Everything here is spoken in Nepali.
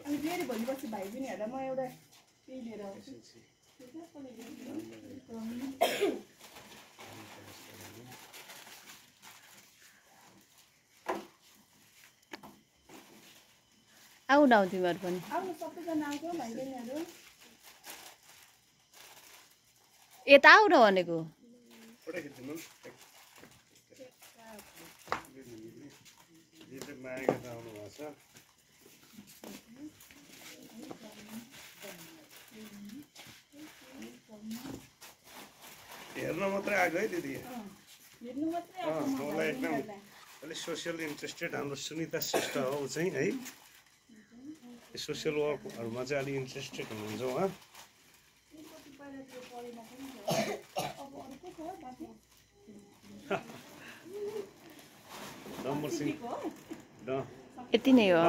अनि फेरि भोलिपर्सि भाइ बहिनीहरूलाई म एउटा केही लिएर आउँछु आऊ न तिमीहरू पनि आउनु सबैजना आउँछ भाइ बहिनीहरू यता आऊ न भनेको हेर्न मात्रै आएको है दिदी हेर्नु मात्रै आएको मलाई एकदम अलिक सोसियल इन्ट्रेस्टेड हाम्रो सुनिता श्रेष्ठ हो चाहिँ है सोसियल वर्कहरूमा चाहिँ अलिक इन्ट्रेस्टेड हुनुहुन्छ उहाँ यति नै हो